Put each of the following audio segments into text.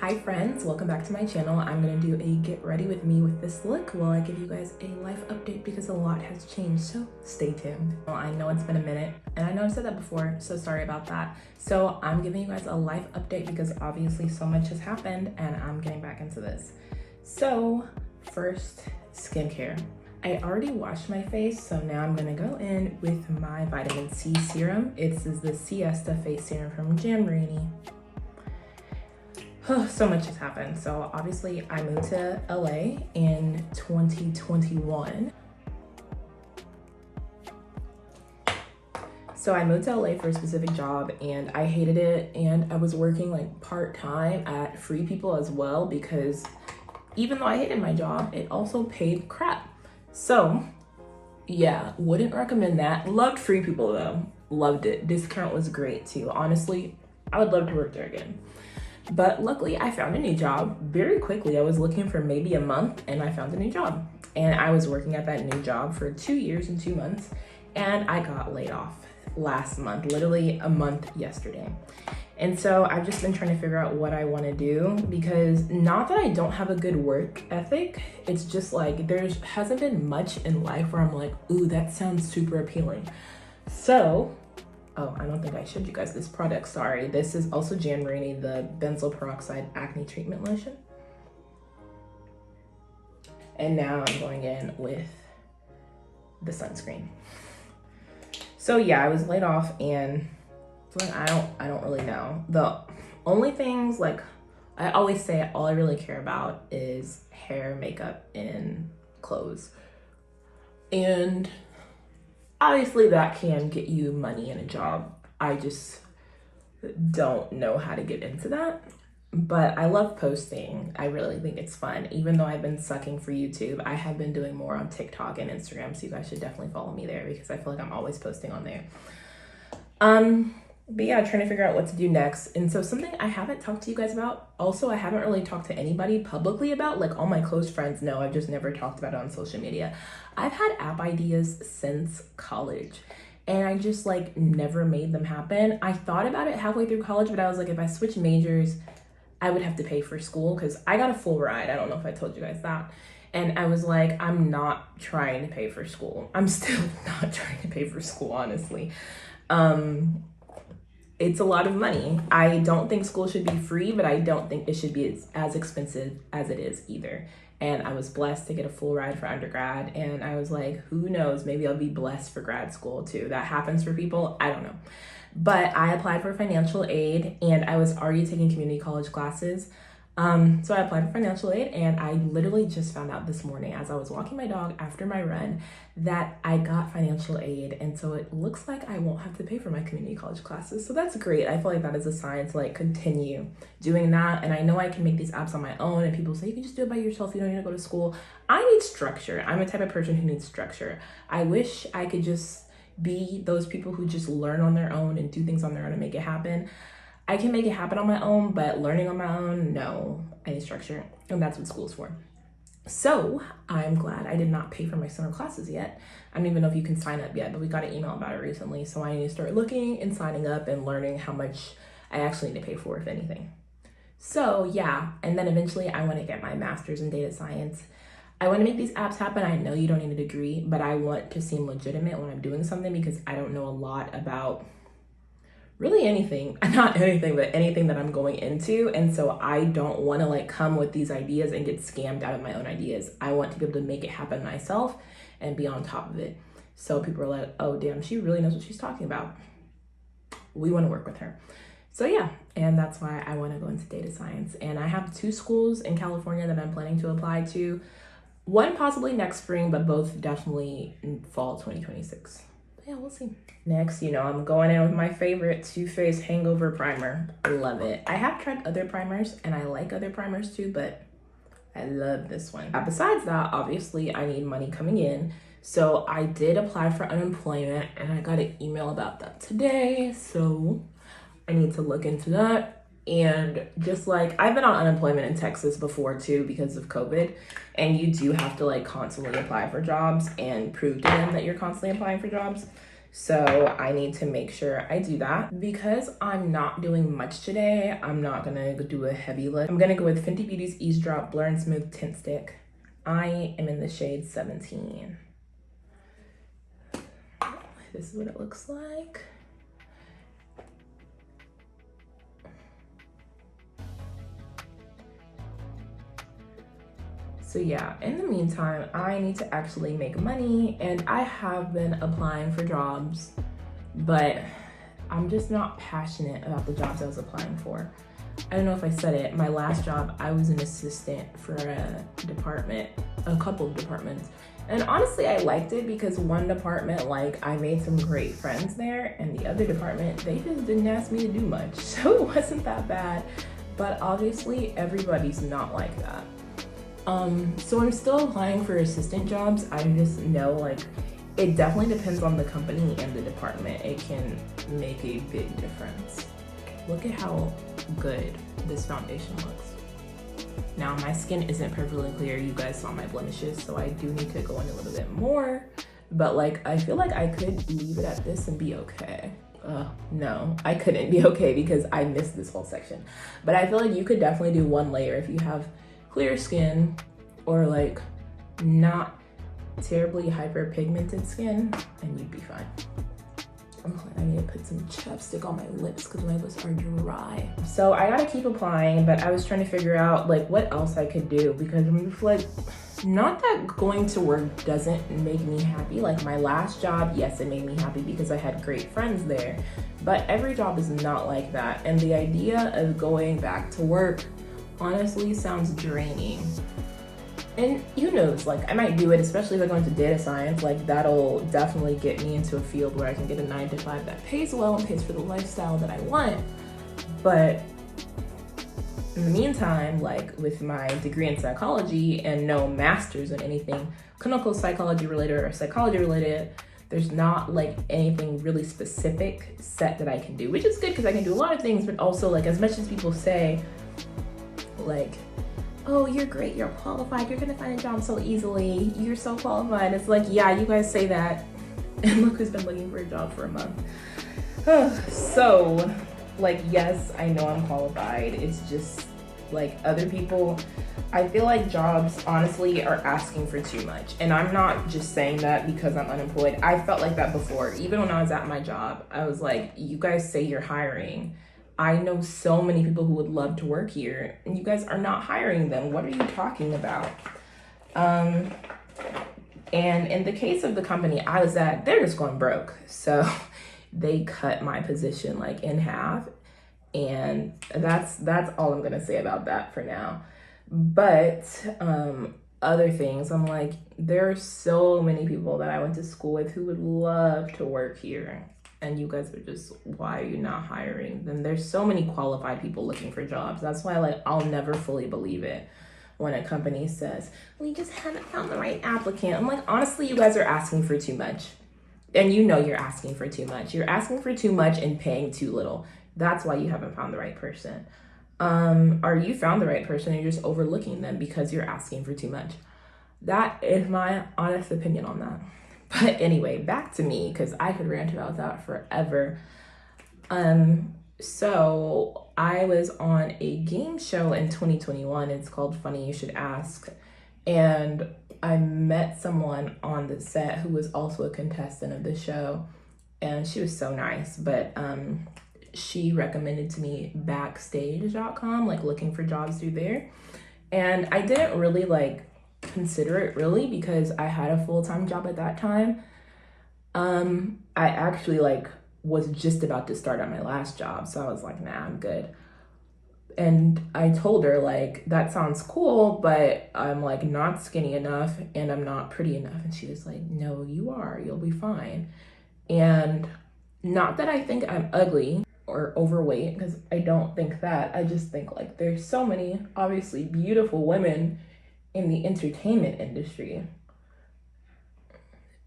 Hi friends, welcome back to my channel. I'm gonna do a get ready with me with this look while I give you guys a life update because a lot has changed, so stay tuned. Well, I know it's been a minute and I know I've said that before, so sorry about that. So I'm giving you guys a life update because obviously so much has happened and I'm getting back into this. So first, skincare. I already washed my face, so now I'm gonna go in with my vitamin C serum. This is the Siesta face serum from GRWM. So much has happened. So obviously I moved to LA in 2021. So I moved to LA for a specific job and I hated it, and I was working like part-time at Free People as well because even though I hated my job, it also paid crap. So yeah, wouldn't recommend that. Loved Free People though, loved it. Discount was great too. Honestly, I would love to work there again. But luckily I found a new job very quickly. I was looking for maybe a month and I found a new job. And I was working at that new job for 2 years and 2 months. And I got laid off last month, literally a month yesterday. And so I've just been trying to figure out what I want to do, because not that I don't have a good work ethic, it's just like there hasn't been much in life where I'm like, ooh, that sounds super appealing. So oh, I don't think I showed you guys this product, sorry. This is also GRWM, the benzoyl peroxide acne treatment lotion. And now I'm going in with the sunscreen. So yeah, I was laid off and I don't really know. The only things, like I always say, all I really care about is hair, makeup, and clothes. And obviously that can get you money in a job. I just don't know how to get into that. But I love posting. I really think it's fun. Even though I've been sucking for YouTube, I have been doing more on TikTok and Instagram, so you guys should definitely follow me there because I feel like I'm always posting on there. But yeah, trying to figure out what to do next. And so something I haven't talked to you guys about, also I haven't really talked to anybody publicly about, like all my close friends know, I've just never talked about it on social media. I've had app ideas since college and I just like never made them happen. I thought about it halfway through college, but I was like, if I switch majors, I would have to pay for school because I got a full ride. I don't know if I told you guys that. And I was like, I'm not trying to pay for school. I'm still not trying to pay for school, honestly. It's a lot of money. I don't think school should be free, but I don't think it should be as expensive as it is either. And I was blessed to get a full ride for undergrad. And I was like, who knows, maybe I'll be blessed for grad school too. That happens for people, I don't know. But I applied for financial aid and I was already taking community college classes. So I applied for financial aid and I literally just found out this morning as I was walking my dog after my run that I got financial aid. And so it looks like I won't have to pay for my community college classes. So that's great. I feel like that is a sign to like continue doing that. And I know I can make these apps on my own and people say you can just do it by yourself. You don't need to go to school. I need structure. I'm a type of person who needs structure. I wish I could just be those people who just learn on their own and do things on their own and make it happen. I can make it happen on my own, but learning on my own, no, I need structure. And that's what school's for. So I'm glad I did not pay for my summer classes yet. I don't even know if you can sign up yet, but we got an email about it recently. So I need to start looking and signing up and learning how much I actually need to pay for, if anything. So yeah, and then eventually I want to get my master's in data science. I want to make these apps happen. I know you don't need a degree, but I want to seem legitimate when I'm doing something because I don't know a lot about really anything, not anything, but anything that I'm going into. And so I don't want to like come with these ideas and get scammed out of my own ideas. I want to be able to make it happen myself and be on top of it. So people are like, oh damn, she really knows what she's talking about. We want to work with her. So yeah, and that's why I want to go into data science. And I have 2 schools in California that I'm planning to apply to. One possibly next spring, but both definitely in fall 2026. Yeah, we'll see. Next, you know, I'm going in with my favorite Too Faced Hangover primer. I love it. I have tried other primers and I like other primers too, but I love this one. Besides that, obviously I need money coming in. So I did apply for unemployment and I got an email about that today. So I need to look into that. And just like, I've been on unemployment in Texas before too because of COVID. And you do have to like constantly apply for jobs and prove to them that you're constantly applying for jobs. So I need to make sure I do that. Because I'm not doing much today, I'm not gonna do a heavy lift. I'm gonna go with Fenty Beauty's Eaze Drop Blur and Smooth Tint Stick. I am in the shade 17. This is what it looks like. So yeah, in the meantime, I need to actually make money, and I have been applying for jobs, but I'm just not passionate about the jobs I was applying for. I don't know if I said it, my last job, I was an assistant for a department, a couple of departments. And honestly, I liked it because one department, like, I made some great friends there, and the other department, they just didn't ask me to do much. So it wasn't that bad, but obviously everybody's not like that. So I'm still applying for assistant jobs. I just know, like, it definitely depends on the company and the department. It can make a big difference. Look at how good this foundation looks. Now, my skin isn't perfectly clear. You guys saw my blemishes, so I do need to go in a little bit more. But like, I feel like I could leave it at this and be okay. No, I couldn't be okay because I missed this whole section. But I feel like you could definitely do one layer if you have clear skin or like not terribly hyperpigmented skin, and you'd be fine. I need to put some chapstick on my lips because my lips are dry. So I gotta keep applying, but I was trying to figure out like what else I could do because I'm just like, not that going to work doesn't make me happy. Like my last job, yes, it made me happy because I had great friends there, but every job is not like that. And the idea of going back to work honestly sounds draining. And who knows, like I might do it, especially if I go into data science, like that'll definitely get me into a field where I can get a 9-to-5 that pays well and pays for the lifestyle that I want. But in the meantime, like with my degree in psychology and no master's in anything clinical psychology related or psychology related, there's not like anything really specific set that I can do, which is good because I can do a lot of things, but also like as much as people say, like, oh, you're great, you're qualified, you're gonna find a job so easily, you're so qualified. It's like, yeah, you guys say that, and look who's been looking for a job for a month. So, like, yes, I know I'm qualified. It's just, like, other people, I feel like jobs, honestly, are asking for too much. And I'm not just saying that because I'm unemployed. I felt like that before. Even when I was at my job, I was like, you guys say you're hiring. I know so many people who would love to work here, and you guys are not hiring them. What are you talking about? And in the case of the company I was at, they're just going broke. So they cut my position like in half, and that's all I'm gonna say about that for now. But other things, I'm like, there are so many people that I went to school with who would love to work here. And you guys are just, why are you not hiring? Then there's so many qualified people looking for jobs. That's why, like, I'll never fully believe it when a company says, we just haven't found the right applicant. I'm like, honestly, you guys are asking for too much. And you know you're asking for too much. You're asking for too much and paying too little. That's why you haven't found the right person. Or you found the right person and you're just overlooking them because you're asking for too much. That is my honest opinion on that. But anyway, back to me, because I could rant about that forever. So I was on a game show in 2021. It's called Funny You Should Ask. And I met someone on the set who was also a contestant of the show. And she was so nice. But she recommended to me backstage.com, like looking for jobs through there. And I didn't really like consider it really because I had a full-time job at that time. I actually like was just about to start at my last job, so I was like, nah, I'm good. And I told her like, that sounds cool, but I'm like not skinny enough and I'm not pretty enough. And she was like, no, you are, you'll be fine. And not that I think I'm ugly or overweight, because I don't think that. I just think like there's so many obviously beautiful women in the entertainment industry.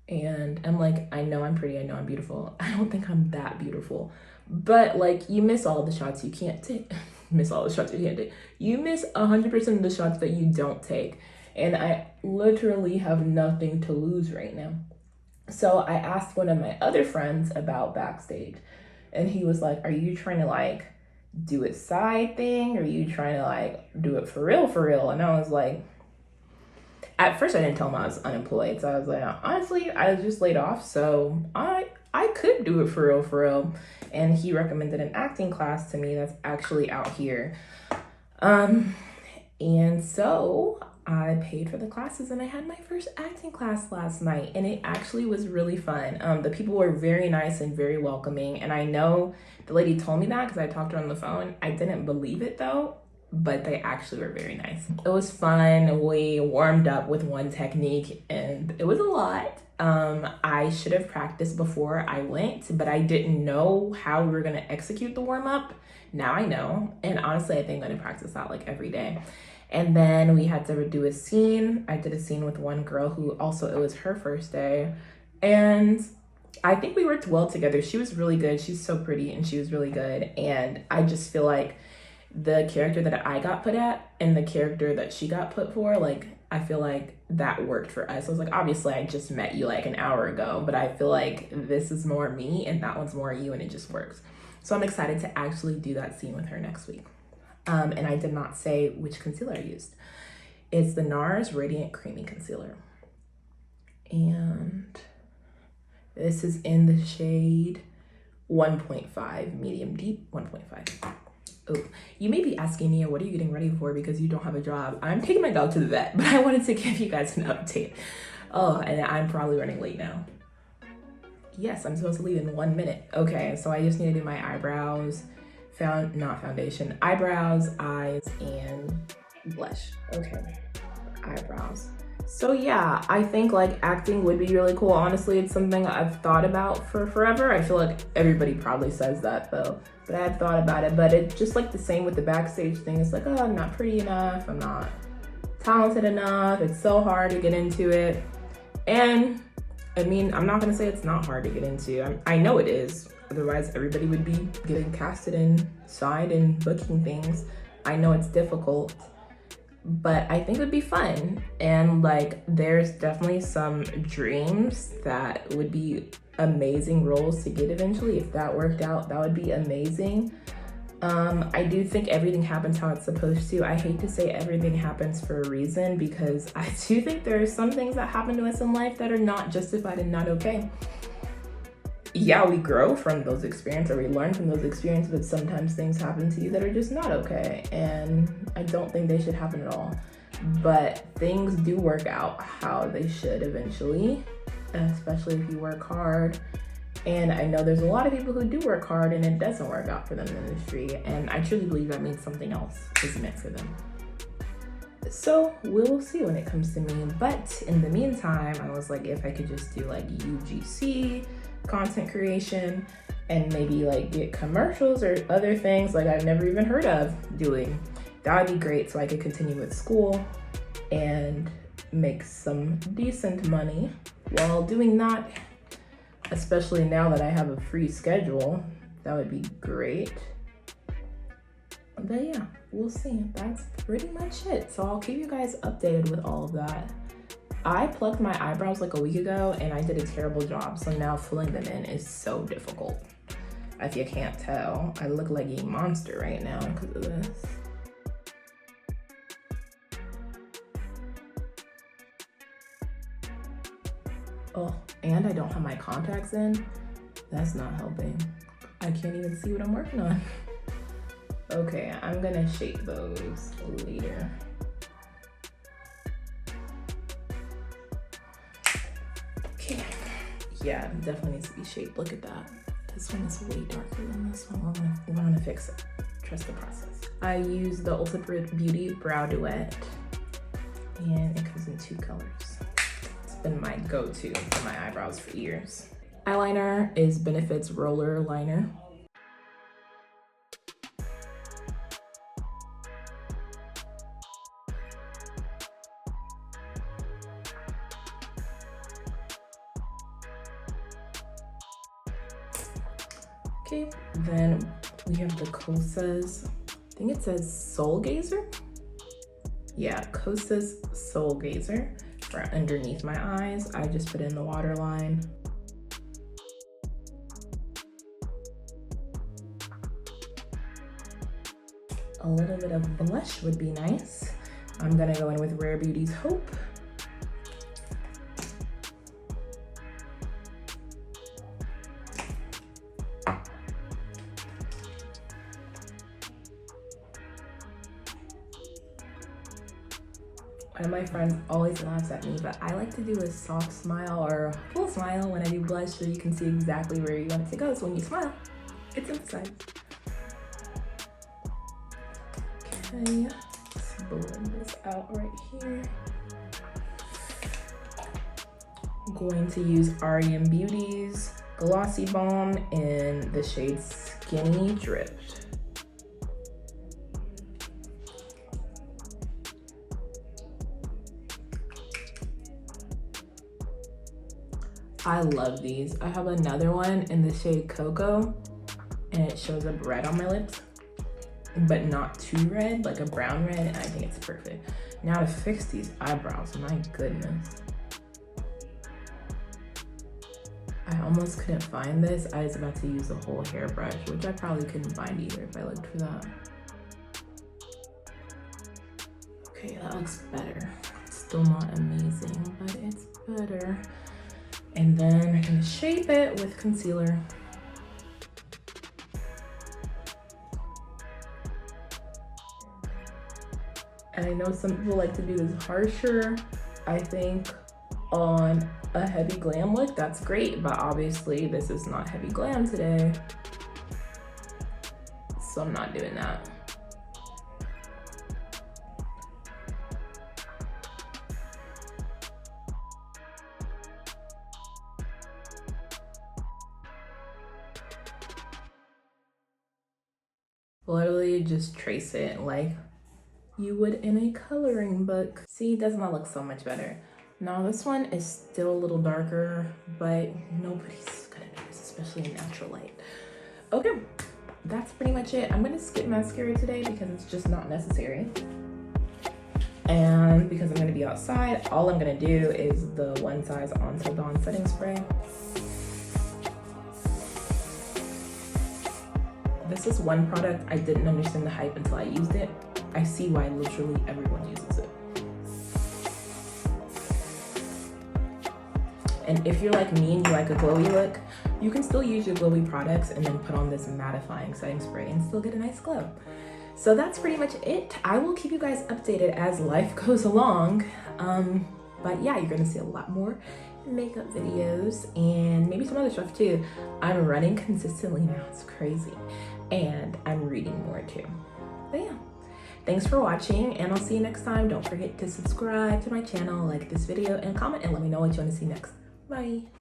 And I'm like, I know I'm pretty, I know I'm beautiful. I don't think I'm that beautiful. But like, you miss all the shots you can't take. Miss all the shots you can't take. You miss 100% of the shots that you don't take. And I literally have nothing to lose right now. So I asked one of my other friends about backstage, and he was like, are you trying to like do a side thing, or are you trying to like do it for real, for real? And I was like, at first I didn't tell him I was unemployed. So I was like, honestly, I was just laid off. So I could do it for real, for real. And he recommended an acting class to me that's actually out here. And so I paid for the classes and I had my first acting class last night, and it actually was really fun. The people were very nice and very welcoming. And I know the lady told me that because I talked to her on the phone. I didn't believe it though, but they actually were very nice. It was fun. We warmed up with one technique and it was a lot. I should have practiced before I went, but I didn't know how we were gonna execute the warm up. Now I know, and honestly, I think I'm gonna practice that like every day. And then we had to do a scene. I did a scene with one girl who also, it was her first day. And I think we worked well together. She was really good. She's so pretty and she was really good. And I just feel like the character that I got put at and the character that she got put for, like, I feel like that worked for us. I was like, obviously I just met you like an hour ago, but I feel like this is more me and that one's more you, and it just works. So I'm excited to actually do that scene with her next week. And I did not say which concealer I used. It's the Nars Radiant Creamy Concealer. And this is in the shade 1.5, medium deep 1.5. Oh, you may be asking me, what are you getting ready for because you don't have a job? I'm taking my dog to the vet, but I wanted to give you guys an update. Oh, and I'm probably running late now. Yes, I'm supposed to leave in 1 minute. Okay, so I just need to do my eyebrows, not foundation, eyebrows, eyes, and blush. Okay, eyebrows. So yeah, I think like acting would be really cool. Honestly, it's something I've thought about for forever. I feel like everybody probably says that though, but I had thought about it. But it's just like the same with the backstage thing. It's like, oh, I'm not pretty enough. I'm not talented enough. It's so hard to get into it. And I mean, I'm not gonna say it's not hard to get into. I know it is. Otherwise, everybody would be getting casted and signed and booking things. I know it's difficult, but I think it would be fun. And like, there's definitely some dreams that would be amazing roles to get eventually. If that worked out, that would be amazing. I do think everything happens how it's supposed to. I hate to say everything happens for a reason, because I do think there are some things that happen to us in life that are not justified and not okay. Yeah, we grow from those experiences, or we learn from those experiences, but sometimes things happen to you that are just not okay. And I don't think they should happen at all. But things do work out how they should eventually, especially if you work hard. And I know there's a lot of people who do work hard and it doesn't work out for them in the industry. And I truly believe that means something else is meant for them. So we'll see when it comes to me. But in the meantime, I was like, if I could just do like UGC, content creation, and maybe like get commercials or other things like I've never even heard of doing, that would be great, so I could continue with school and make some decent money while doing that. Especially now that I have a free schedule, that would be great. But yeah, we'll see. That's pretty much it. So I'll keep you guys updated with all of that. I plucked my eyebrows like a week ago and I did a terrible job. So now filling them in is so difficult. If you can't tell, I look like a monster right now because of this. Oh, and I don't have my contacts in. That's not helping. I can't even see what I'm working on. Okay, I'm gonna shape those later. Okay, yeah, it definitely needs to be shaped. Look at that. This one is way darker than this one. We're gonna fix it. Trust the process. I use the ULTA Beauty Brow Duet, and it comes in 2 colors. Been my go-to for my eyebrows for years. Eyeliner is Benefit's Roller Liner. Okay, then we have the Kosas. I think it says Soul Gazer. Yeah, Kosas Soul Gazer. For underneath my eyes, I just put in the waterline. A little bit of blush would be nice. I'm gonna go in with Rare Beauty's Hope. One of my friends always laughs at me, but I like to do a soft smile or a full smile when I do blush so you can see exactly where you want it to go. So when you smile, it's emphasized. Okay, let's blend this out right here. I'm going to use REM Beauty's Glossy Balm in the shade Skinny Drift. I love these. I have another one in the shade Cocoa, and it shows up red on my lips, but not too red, like a brown red, and I think it's perfect. Now to fix these eyebrows, my goodness. I almost couldn't find this. I was about to use a whole hairbrush, which I probably couldn't find either if I looked for that. Okay, that looks better. It's still not amazing, but it's better. And then I'm gonna shape it with concealer. And I know some people like to do this harsher. I think on a heavy glam look, that's great, but obviously this is not heavy glam today. So I'm not doing that. Literally just trace it like you would in a coloring book. See, does not look so much better. Now this one is still a little darker, but nobody's gonna notice, especially in natural light. Okay, that's pretty much it. I'm gonna skip mascara today because it's just not necessary. And because I'm gonna be outside, all I'm gonna do is the One Size Until Dawn setting spray. This is one product I didn't understand the hype until I used it. I see why literally everyone uses it. And if you're like me and you like a glowy look, you can still use your glowy products and then put on this mattifying setting spray and still get a nice glow. So that's pretty much it. I will keep you guys updated as life goes along. But yeah, you're gonna see a lot more makeup videos and maybe some other stuff too. I'm running consistently now, it's crazy. And I'm reading more too. But yeah, thanks for watching and I'll see you next time. Don't forget to subscribe to my channel, like this video and comment and let me know what you want to see next. Bye.